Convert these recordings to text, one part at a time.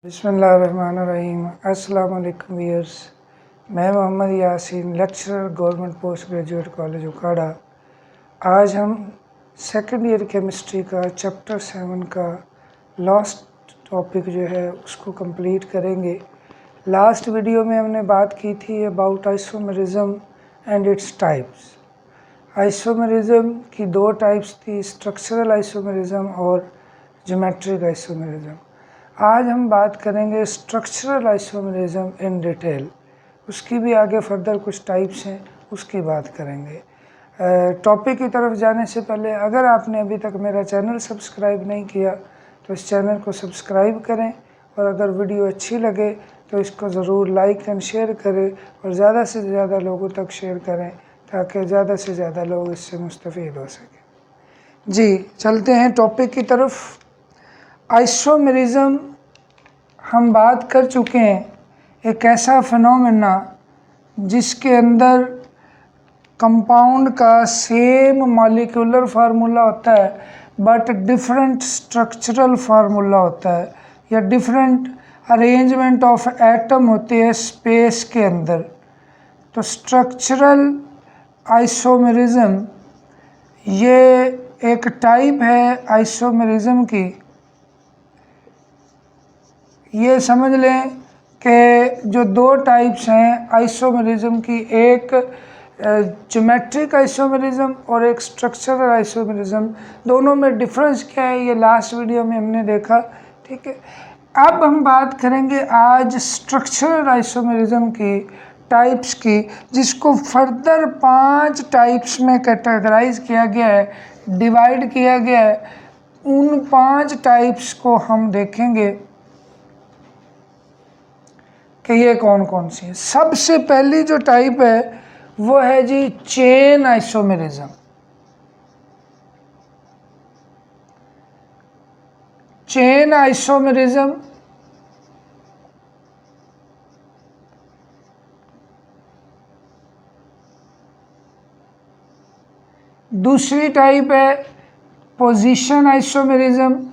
बिस्मिल्लाहिर्रहमानिर्रहीम। अस्सलाम वालेकुम व्यूअर्स, मैं Mohammad Yasin, lecturer government post graduate college उखाड़ा। आज हम सेकंड ईयर केमिस्ट्री का चैप्टर 7 का लास्ट टॉपिक जो है उसको कंप्लीट करेंगे। लास्ट वीडियो में हमने बात की थी about isomerism and its types. Isomerism की दो टाइप्स थी, स्ट्रक्चरल आइसोमेरिज्म और ज्योमेट्रिक आइसोमेरिज्म। आज हम बात करेंगे स्ट्रक्चरल आइसोमेरिज्म इन डिटेल। उसकी भी आगे फर्दर कुछ टाइप्स हैं, उसकी बात करेंगे। टॉपिक की तरफ जाने से पहले अगर आपने अभी तक मेरा चैनल सब्सक्राइब नहीं किया तो इस चैनल को सब्सक्राइब करें, और अगर वीडियो अच्छी लगे तो इसको ज़रूर लाइक एंड शेयर करें और ज़्यादा से ज़्यादा लोगों तक शेयर करें ताकि ज़्यादा से ज़्यादा लोग इससे मुस्तफ़ीद हो सकें। जी चलते हैं टॉपिक की तरफ। आइसोमेरिज्म हम बात कर चुके हैं, एक ऐसा फिनोमेना जिसके अंदर कंपाउंड का सेम मॉलिक्यूलर फार्मूला होता है बट डिफरेंट स्ट्रक्चरल फार्मूला होता है, या डिफरेंट अरेंजमेंट ऑफ एटम होते हैं स्पेस के अंदर। तो स्ट्रक्चरल आइसोमेरिज्म ये एक टाइप है आइसोमेरिज्म की। ये समझ लें कि जो दो टाइप्स हैं आइसोमेरिज्म की, एक ज्योमेट्रिक आइसोमेरिज्म और एक स्ट्रक्चरल आइसोमेरिज्म, दोनों में डिफरेंस क्या है ये लास्ट वीडियो में हमने देखा। ठीक है, अब हम बात करेंगे आज स्ट्रक्चरल आइसोमेरिज्म की टाइप्स की, जिसको फर्दर 5 टाइप्स में कैटेगराइज किया गया है, डिवाइड किया गया है। उन 5 टाइप्स को हम देखेंगे कि ये कौन कौन सी है। सबसे पहली जो टाइप है वो है जी चेन आइसोमेरिज्म। चेन आइसोमेरिज्म दूसरी टाइप है पोजीशन आइसोमेरिज्म।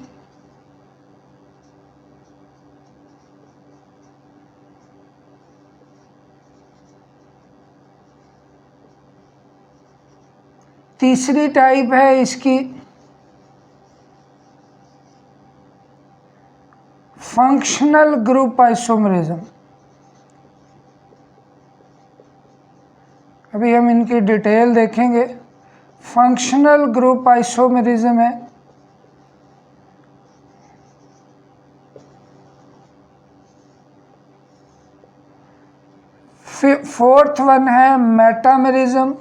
तीसरी टाइप है इसकी फंक्शनल ग्रुप आइसोमेरिज्म। अभी हम इनकी डिटेल देखेंगे। फंक्शनल ग्रुप आइसोमेरिज्म है। फोर्थ वन है मेटामेरिज्म।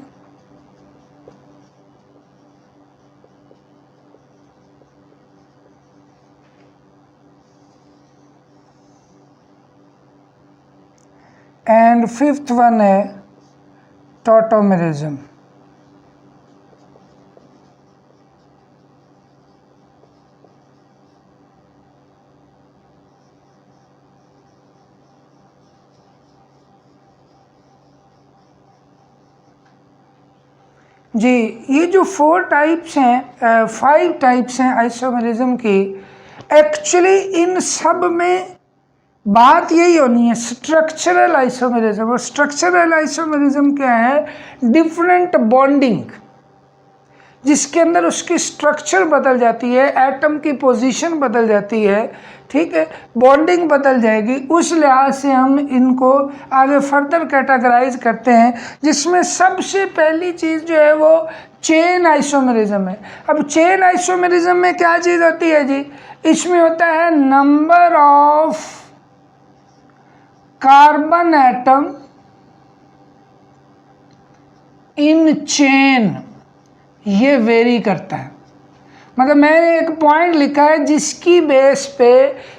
एंड फिफ्थ वन है टॉटोमेरिज्म। जी ये जो 4 टाइप्स हैं, 5 टाइप्स हैं आइसोमेरिज्म की, एक्चुअली इन सब में बात यही होनी है स्ट्रक्चरल आइसोमेरिज्म। और स्ट्रक्चरल आइसोमेरिज्म क्या है? डिफरेंट बॉन्डिंग, जिसके अंदर उसकी स्ट्रक्चर बदल जाती है, एटम की पोजीशन बदल जाती है, ठीक है, बॉन्डिंग बदल जाएगी। उस लिहाज से हम इनको आगे फर्दर कैटेगराइज करते हैं, जिसमें सबसे पहली चीज़ जो है वो चेन आइसोमेरिज्म है। अब चेन आइसोमेरिज्म में क्या चीज़ होती है जी? इसमें होता है number of carbon atom in chain, ये वेरी करता है। मतलब मैंने एक पॉइंट लिखा है जिसकी बेस पे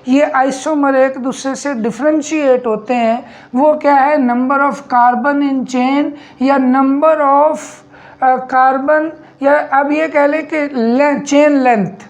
ये आइसोमर एक दूसरे से डिफरेंशिएट होते हैं। वो क्या है? Number of carbon in chain, या नंबर ऑफ कार्बन, या अब ये कह लें कि चेन लेंथ।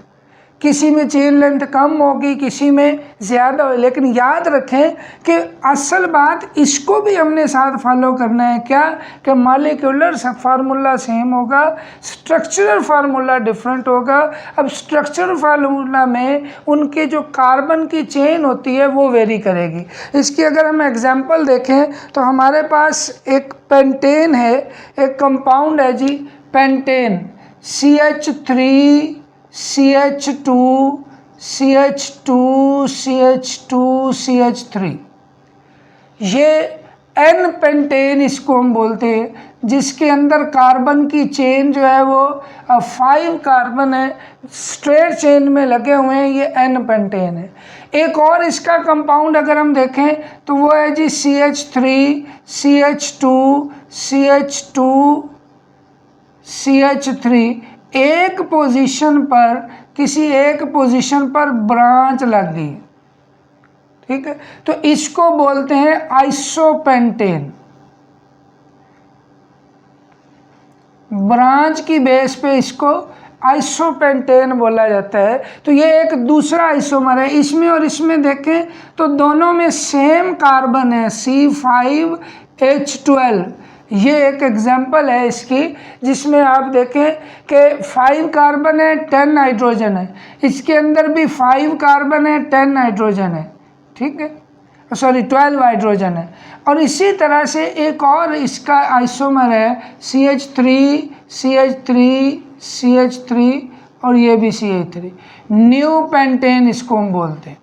किसी में चेन लेंथ कम होगी, किसी में ज़्यादा हो, लेकिन याद रखें कि असल बात इसको भी हमने साथ फॉलो करना है। क्या कि मॉलिक्यूलर फार्मूला सेम होगा, स्ट्रक्चरल फार्मूला डिफरेंट होगा। अब स्ट्रक्चरल फार्मूला में उनके जो कार्बन की चेन होती है वो वेरी करेगी। इसकी अगर हम एग्जांपल देखें तो हमारे पास एक पेंटेन है, एक कंपाउंड है जी pentane, CH3 CH2 CH2 CH2 CH3, ये N पेंटेन इसको हम बोलते हैं, जिसके अंदर कार्बन की चेन जो है वो 5 कार्बन है, स्ट्रेट चेन में लगे हुए हैं, ये N पेंटेन है। एक और इसका कंपाउंड अगर हम देखें तो वो है जी CH3 CH2 CH2 CH3, एक पोजीशन पर, किसी एक पोजीशन पर ब्रांच लग गई, ठीक है, तो इसको बोलते हैं आइसोपेंटेन। ब्रांच की बेस पे इसको आइसोपेंटेन बोला जाता है। तो ये एक दूसरा आइसोमर है। इसमें और इसमें देखें तो दोनों में सेम कार्बन है, C5H12। ये एक एग्जाम्पल है इसकी, जिसमें आप देखें कि 5 कार्बन है, 10 नाइट्रोजन है। इसके अंदर भी 5 कार्बन है, 10 नाइट्रोजन है, ठीक है, सॉरी 12 हाइड्रोजन है। और इसी तरह से एक और इसका आइसोमर है CH3 CH3 CH3 और ये भी CH3, न्यू पेंटेन इसको हम बोलते हैं,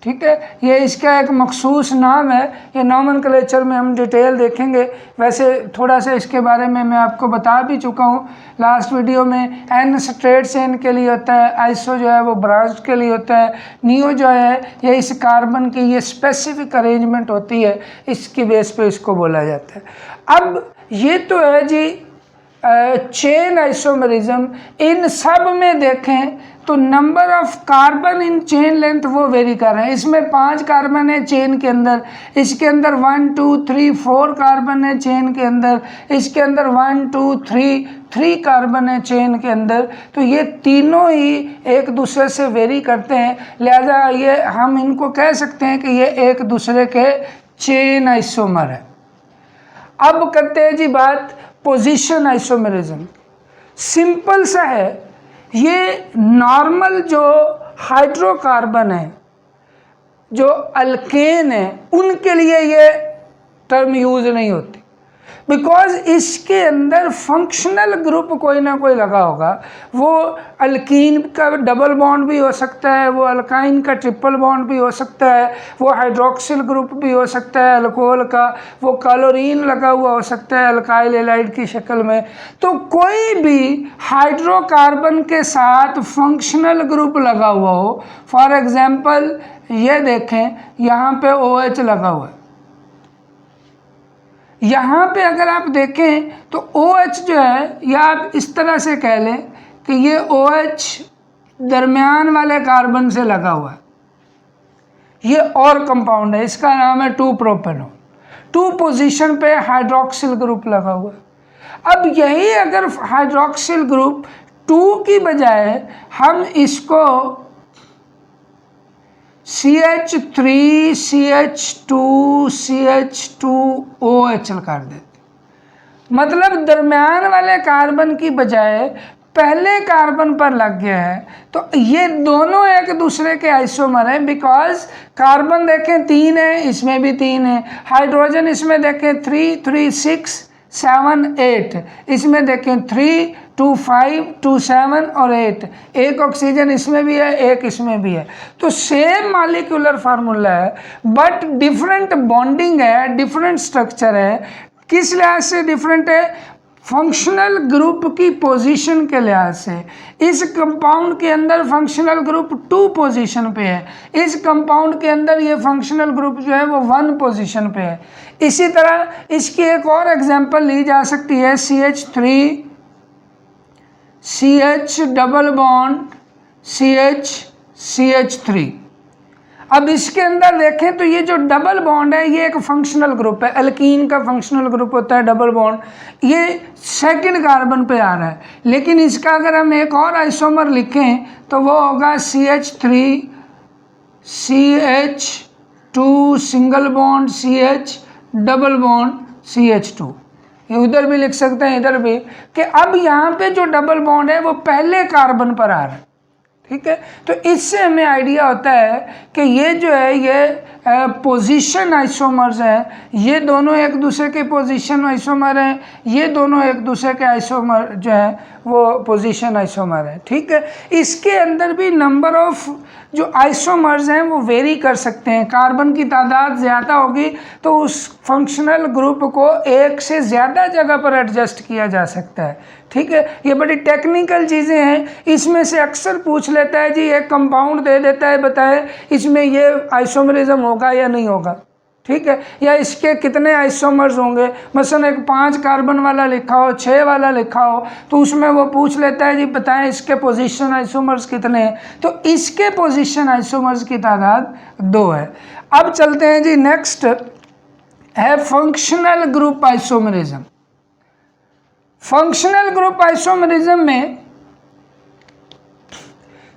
ठीक है। ये इसका एक मखसूस नाम है, ये नॉमेनक्लेचर में हम डिटेल देखेंगे। वैसे थोड़ा सा इसके बारे में मैं आपको बता भी चुका हूँ लास्ट वीडियो में। N स्ट्रेट चेन के लिए होता है, आइसो जो है वो ब्रांच के लिए होता है, न्यू जो है ये इस कार्बन की ये स्पेसिफिक अरेंजमेंट होती है, इसकी बेस पे इसको बोला जाता है। अब ये तो है जी चेन आइसोमरिज्म। इन सब में देखें तो number of carbon in chain length वो वेरी कर रहे हैं। इसमें 5 कार्बन है चेन के अंदर, इसके अंदर 1 2 3 4 कार्बन है चेन के अंदर, इसके अंदर 1 2 3 कार्बन है चेन के अंदर। तो ये तीनों ही एक दूसरे से वेरी करते हैं, लिहाजा ये हम इनको कह सकते हैं कि ये एक दूसरे के चेन आइसोमर है। अब करते हैं जी बात पोजीशन आइसोमरिज्म। सिंपल सा है, ये नॉर्मल जो हाइड्रोकार्बन है, जो अल्केन है, उनके लिए ये टर्म यूज नहीं होती, बिकॉज इसके अंदर फंक्शनल ग्रुप कोई ना कोई लगा होगा। वो अल्कीन का डबल बॉन्ड भी हो सकता है, वो अल्काइन का ट्रिपल बॉन्ड भी हो सकता है, वो हाइड्रोक्सिल ग्रुप भी हो सकता है अल्कोहल का, वो क्लोरीन लगा हुआ हो सकता है अल्काइल हैलाइड की शक्ल में। तो कोई भी हाइड्रोकार्बन के साथ फंक्शनल ग्रुप लगा हुआ हो, फॉर एग्जांपल ये देखें यहाँ पे OH लगा हुआ है, यहाँ पे अगर आप देखें तो OH जो है, या आप इस तरह से कह लें कि ये OH दरमियान वाले कार्बन से लगा हुआ है। ये और कंपाउंड है, इसका नाम है 2-प्रोपेनॉल। 2 पोजीशन पे हाइड्रोक्सिल ग्रुप लगा हुआ है। अब यही अगर हाइड्रोक्सिल ग्रुप 2 की बजाय हम इसको CH3 CH2 CH2OH कर देते, मतलब दरमियान वाले कार्बन की बजाय पहले कार्बन पर लग गया है। तो ये दोनों एक दूसरे के आइसोमर हैं, बिकॉज कार्बन देखें 3 है, इसमें भी 3 है, हाइड्रोजन इसमें देखें 3 3 6 7 8, इसमें देखें 3 2 5 2 7 और 8, एक ऑक्सीजन इसमें भी है, एक इसमें भी है। तो सेम मॉलिक्यूलर फार्मूला है, बट डिफरेंट बॉन्डिंग है, डिफरेंट स्ट्रक्चर है। किस लिहाज से डिफरेंट है? फंक्शनल ग्रुप की पोजीशन के लिहाज से। इस कंपाउंड के अंदर फंक्शनल ग्रुप 2 पोजीशन पे है, इस कंपाउंड के अंदर ये फंक्शनल ग्रुप जो है वो 1 पोजीशन पे है। इसी तरह इसकी एक और एग्जांपल ली जा सकती है, CH3 CH double bond CH CH3। अब इसके अंदर देखें तो ये जो डबल बॉन्ड है ये एक फंक्शनल ग्रुप है, एल्कीन का फंक्शनल ग्रुप होता है डबल बॉन्ड, ये सेकंड कार्बन पे आ रहा है। लेकिन इसका अगर हम एक और आइसोमर लिखें तो वो होगा CH3 CH2 single bond CH double bond CH2। ये उधर भी लिख सकते हैं इधर भी, कि अब यहाँ पे जो डबल बॉन्ड है वो पहले कार्बन पर आ रहा है, ठीक है। तो इससे हमें आइडिया होता है कि ये जो है ये पोजीशन आइसोमर्स हैं, ये दोनों एक दूसरे के पोजीशन आइसोमर हैं, ये दोनों एक दूसरे के आइसोमर जो है वो पोजीशन आइसोमर है, ठीक है। इसके अंदर भी नंबर ऑफ जो आइसोमर्स हैं वो वेरी कर सकते हैं। कार्बन की तादाद ज़्यादा होगी तो उस फंक्शनल ग्रुप को एक से ज़्यादा जगह पर एडजस्ट किया जा सकता है, ठीक है। ये बड़ी टेक्निकल चीज़ें हैं, इसमें से अक्सर पूछ लेता है जी एक कंपाउंड दे देता है, बताए इसमें ये आइसोमरिज्म होगा या नहीं होगा, ठीक है, या इसके कितने आइसोमर्स होंगे। मसलन एक 5 कार्बन वाला लिखा हो, 6 वाला लिखा हो, तो उसमें वो पूछ लेता है जी बताएं इसके पोजीशन आइसोमर्स कितने हैं। तो इसके पोजीशन आइसोमर्स की तादाद 2 है। अब चलते हैं जी, नेक्स्ट है functional group isomerism. Functional group isomerism में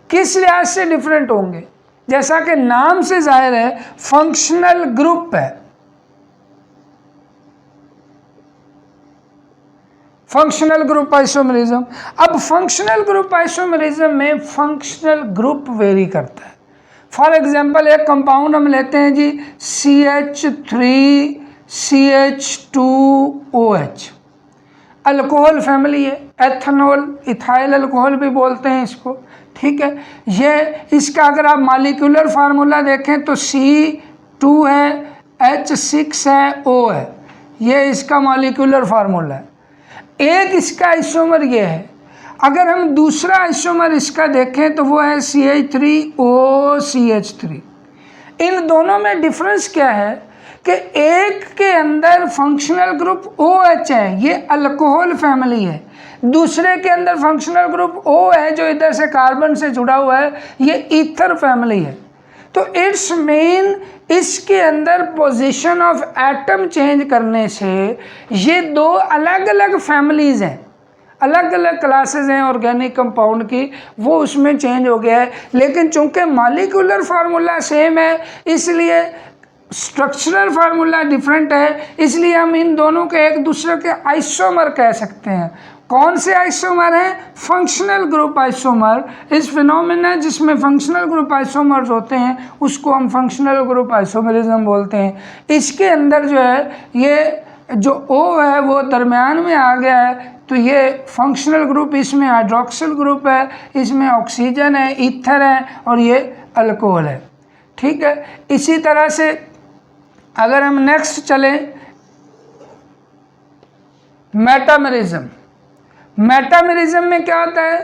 किस लिहाज से डिफरेंट होंगे, जैसा कि नाम से जाहिर है फंक्शनल ग्रुप है, फंक्शनल ग्रुप आइसोमरिज्म। अब फंक्शनल ग्रुप आइसोमरिज्म में फंक्शनल ग्रुप वेरी करता है। फॉर एग्जांपल एक कंपाउंड हम लेते हैं जी CH3CH2OH, अल्कोहल फैमिली है, एथेनॉल इथाइल अल्कोहल भी बोलते हैं इसको, ठीक है। ये इसका अगर आप मॉलिक्यूलर फार्मूला देखें तो C2 है, H6 है, O है, ये इसका मॉलिक्यूलर फार्मूला है। एक इसका आइसोमर ये है। अगर हम दूसरा आइसोमर इसका देखें तो वो है CH3OCH3। इन दोनों में डिफरेंस क्या है कि एक के अंदर फंक्शनल ग्रुप OH है, ये अल्कोहल फैमिली है, दूसरे के अंदर फंक्शनल ग्रुप O है जो इधर से कार्बन से जुड़ा हुआ है, ये ईथर फैमिली है। तो इट्स मीन इसके अंदर पोजीशन ऑफ एटम चेंज करने से ये 2 अलग अलग फैमिलीज हैं, अलग अलग क्लासेस हैं ऑर्गेनिक कंपाउंड की, वो उसमें चेंज हो गया है। लेकिन चूंकि मॉलिक्यूलर फार्मूला सेम है इसलिए स्ट्रक्चरल फार्मूला डिफरेंट है, इसलिए हम इन दोनों के एक दूसरे के आइसोमर कह सकते हैं। कौन से आइसोमर हैं? Functional group isomer. इस फिनोमेना जिसमें फंक्शनल ग्रुप आइसोमर्स होते हैं उसको हम फंक्शनल ग्रुप आइसोमरिज्म बोलते हैं। इसके अंदर जो है ये जो O है वो दरमियान में आ गया है, तो ये फंक्शनल ग्रुप, इसमें हाइड्रोक्सिल ग्रुप है, इसमें ऑक्सीजन है, ईथर है और ये अल्कोहल है, ठीक है। इसी तरह से अगर हम नेक्स्ट चलें मेटामेरिज्म। मेटामेरिज्म में क्या होता है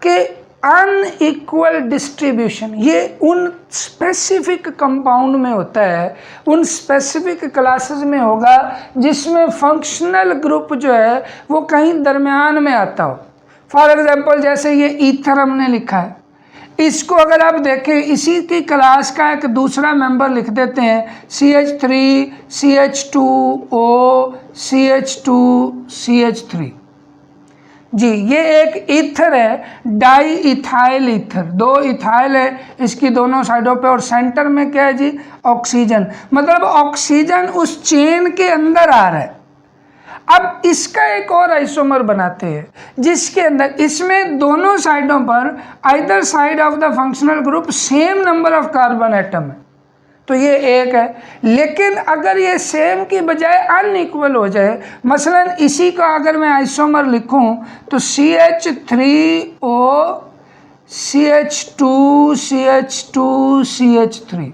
कि अनइक्वल डिस्ट्रीब्यूशन, ये उन स्पेसिफिक कंपाउंड में होता है, उन स्पेसिफिक क्लासेस में होगा जिसमें फंक्शनल ग्रुप जो है वो कहीं दरमियान में आता हो। फॉर एग्जांपल जैसे ये ईथर हमने लिखा है, इसको अगर आप देखें इसी की क्लास का एक दूसरा मेंबर लिख देते हैं CH3 CH2O CH2 CH3 जी, ये एक ईथर है, डाई इथाइल ईथर, 2 इथाइल है इसकी दोनों साइडों पे और सेंटर में क्या है जी? ऑक्सीजन। मतलब ऑक्सीजन उस चेन के अंदर आ रहा है। अब इसका एक और आइसोमर बनाते हैं जिसके अंदर इसमें दोनों साइडों पर either side of the functional group same number of carbon atom है, तो ये एक है। लेकिन अगर ये सेम की बजाय अनइक्वल हो जाए, मसलन इसी का अगर मैं आइसोमर लिखूं तो CH3O CH2 CH2 CH3,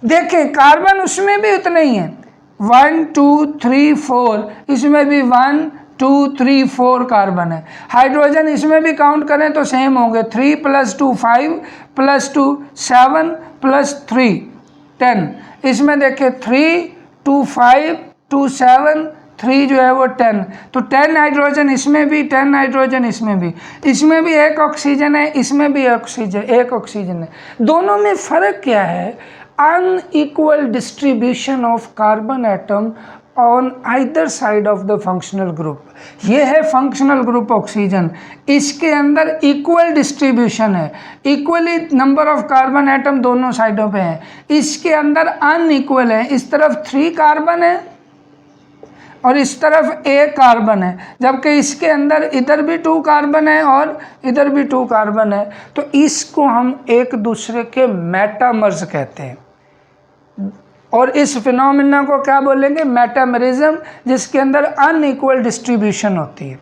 देखें कार्बन उसमें भी उतने ही हैं, 1 2 3 4, इसमें भी 1 2 3 4 कार्बन है। हाइड्रोजन इसमें भी काउंट करें तो सेम होंगे, 3 + 2 5 + 2 7 + 3 10। इसमें देखें 3 2 5 2 7 3 जो है वो 10, तो 10 नाइट्रोजन इसमें भी, 10 नाइट्रोजन इसमें भी एक ऑक्सीजन है, इसमें भी एक ऑक्सीजन है। दोनों में फ़र्क क्या है? Unequal distribution of carbon atom on either side of the functional group. ये है फंक्शनल ग्रुप ऑक्सीजन, इसके अंदर इक्वल डिस्ट्रीब्यूशन है, equally number of carbon atom दोनों साइडों पे हैं। इसके अंदर अनइक्वल है, इस तरफ 3 कार्बन है और इस तरफ 1 कार्बन है, जबकि इसके अंदर इधर भी 2 कार्बन है और इधर भी 2 कार्बन है। तो इसको हम एक दूसरे के मेटामर्स कहते हैं, और इस फिनोमिना को क्या बोलेंगे? मेटामरिज्म, जिसके अंदर अनइक्वल डिस्ट्रीब्यूशन होती है।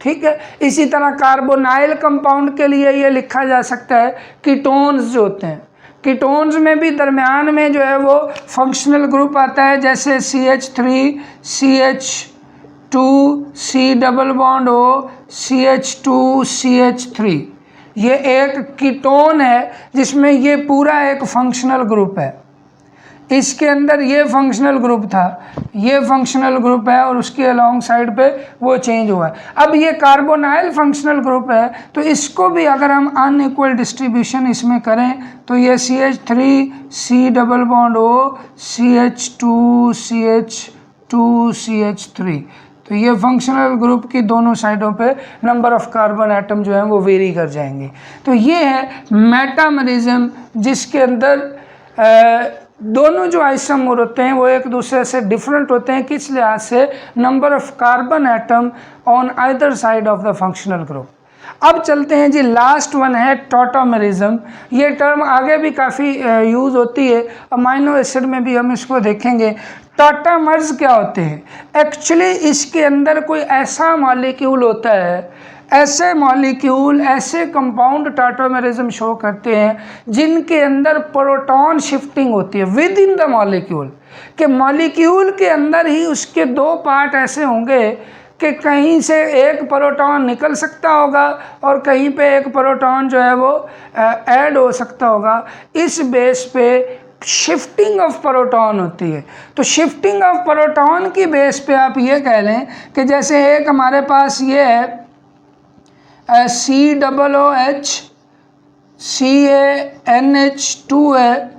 ठीक है, इसी तरह कार्बोनाइल कंपाउंड के लिए ये लिखा जा सकता है कीटोन्स जो होते हैं, कीटोन्स में भी दरमियान में जो है वो फंक्शनल ग्रुप आता है, जैसे CH3 CH2 C double bond O CH2 CH3, ये एक कीटोन है जिसमें ये पूरा एक फंक्शनल ग्रुप है। इसके अंदर ये फंक्शनल ग्रुप था, ये फंक्शनल ग्रुप है और उसके अलॉन्ग साइड पे वो चेंज हुआ है। अब ये कार्बोनाइल फंक्शनल ग्रुप है, तो इसको भी अगर हम अनइक्वल डिस्ट्रीब्यूशन इसमें करें तो ये CH3 C double bond O CH2 CH2 CH3, तो ये फंक्शनल ग्रुप की दोनों साइडों पे नंबर ऑफ कार्बन एटम जो है वो वेरी कर जाएंगे। तो ये है मेटामरिज्म, जिसके अंदर दोनों जो आइसोमर होते हैं वो एक दूसरे से डिफरेंट होते हैं। किस लिहाज से? Number of carbon atom on either side of the functional group. अब चलते हैं जी, लास्ट वन है टॉटोमरिज्म। ये टर्म आगे भी काफ़ी यूज़ होती है, अमाइनो एसिड में भी हम इसको देखेंगे। टॉटोमर्स क्या होते हैं? एक्चुअली इसके अंदर कोई ऐसा मॉलिक्यूल होता है, ऐसे मॉलिक्यूल, ऐसे कंपाउंड टॉटोमरिज्म शो करते हैं जिनके अंदर प्रोटॉन शिफ्टिंग होती है विद इन द मॉलिक्यूल, कि मॉलिक्यूल के अंदर ही उसके 2 पार्ट ऐसे होंगे कि कहीं से एक प्रोटॉन निकल सकता होगा और कहीं पे एक प्रोटॉन जो है वो ऐड हो सकता होगा। इस बेस पे शिफ्टिंग ऑफ प्रोटॉन होती है। तो शिफ्टिंग ऑफ प्रोटॉन की बेस पे आप ये कह लें कि जैसे एक हमारे पास ये है COOH CaNH2 है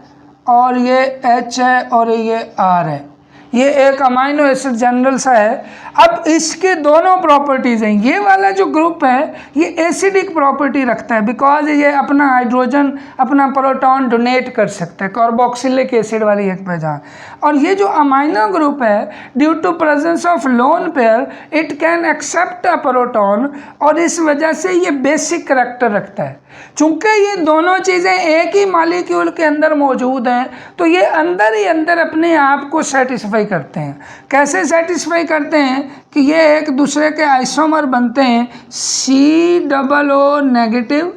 और ये H है और ये R है, ये एक अमाइनो एसिड जनरल सा है। अब इसके दोनों प्रॉपर्टीज़ हैं। ये वाला जो ग्रुप है ये एसिडिक प्रॉपर्टी रखता है, बिकॉज ये अपना हाइड्रोजन, अपना प्रोटॉन डोनेट कर सकता है, कार्बोक्सिलिक एसिड वाली एक पहचान। और ये जो अमाइनो ग्रुप है, due to presence of lone pair it can accept a proton, और इस वजह से ये बेसिक करैक्टर रखता है। चूंकि ये दोनों चीज़ें एक ही मॉलिक्यूल के अंदर मौजूद हैं, तो ये अंदर ही अंदर अपने आप को सेटिस्फाई करते हैं। कैसे सेटिस्फाई करते हैं? कि ये एक दूसरे के आइसोमर बनते हैं, COO नेगेटिव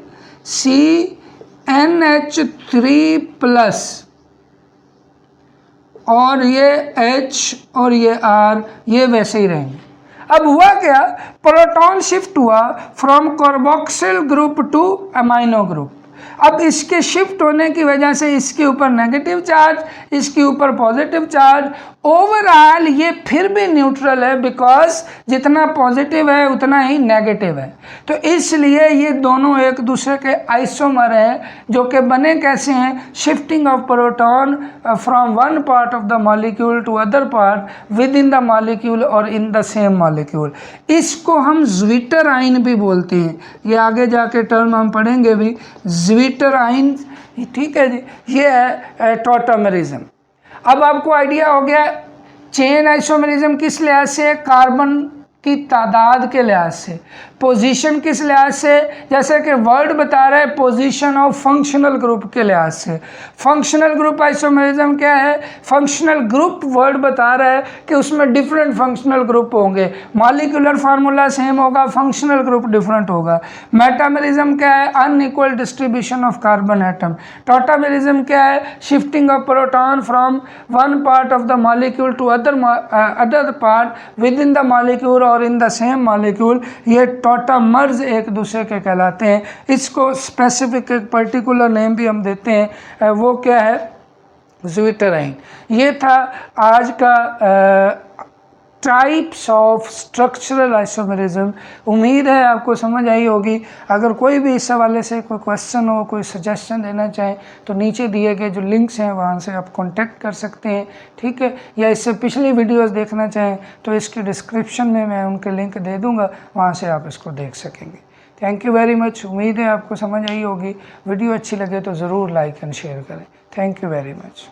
CnH3+, और ये H और ये R ये वैसे ही रहेंगे। अब हुआ क्या? प्रोटॉन शिफ्ट हुआ from carboxyl group two amino group. अब इसके शिफ्ट होने की वजह से इसके ऊपर नेगेटिव चार्ज, इसके ऊपर पॉजिटिव चार्ज, ओवरऑल ये फिर भी न्यूट्रल है, बिकॉज जितना पॉजिटिव है उतना ही नेगेटिव है। तो इसलिए ये दोनों एक दूसरे के आइसोमर हैं, जो कि बने कैसे हैं? Shifting of proton from one part of the molecule to other part within the molecule और इन द सेम मॉलिक्यूल। इसको हम ज्विटर-आइन भी बोलते हैं, ये आगे जाके टर्म हम पढ़ेंगे भी, ज्विटर-आइन। ठीक है जी, ये है टॉटोमरिज्म। अब आपको आइडिया हो गया चेन आइसोमरिज्म किस लिहाज से, कार्बन की तादाद के लिहाज से, पोजीशन किस लिहाज से, जैसे कि वर्ड बता रहा है पोजीशन ऑफ फंक्शनल ग्रुप के लिहाज से। फंक्शनल ग्रुप आइसोमरिज्म क्या है? फंक्शनल ग्रुप वर्ड बता रहा है कि उसमें डिफरेंट फंक्शनल ग्रुप होंगे, मॉलिक्यूलर फार्मूला सेम होगा, फंक्शनल ग्रुप डिफरेंट होगा। मेटामरिज्म क्या है? Unequal distribution of carbon atom. Tautomerism क्या है? Shifting of proton from one part of the molecule to other part within the molecule और in the same molecule. ये tautomers एक दूसरे के कहलाते हैं। इसको स्पेसिफिक एक पर्टिकुलर नेम भी हम देते हैं, वो क्या है? ज्विटर-आइन। ये था आज का टाइप्स ऑफ स्ट्रक्चरल आइसोमेरिज्म। उम्मीद है आपको समझ आई होगी। अगर कोई भी इस हवाले से कोई क्वेश्चन हो, कोई सजेशन देना चाहें तो नीचे दिए गए जो लिंक्स हैं वहाँ से आप कांटेक्ट कर सकते हैं, ठीक है। या इससे पिछली वीडियोस देखना चाहें तो इसके डिस्क्रिप्शन में मैं उनके लिंक दे दूँगा, वहाँ से आप इसको देख सकेंगे। Thank you very much. उम्मीद है आपको समझ आई होगी। वीडियो अच्छी लगे तो ज़रूर लाइक एंड शेयर करें। Thank you very much.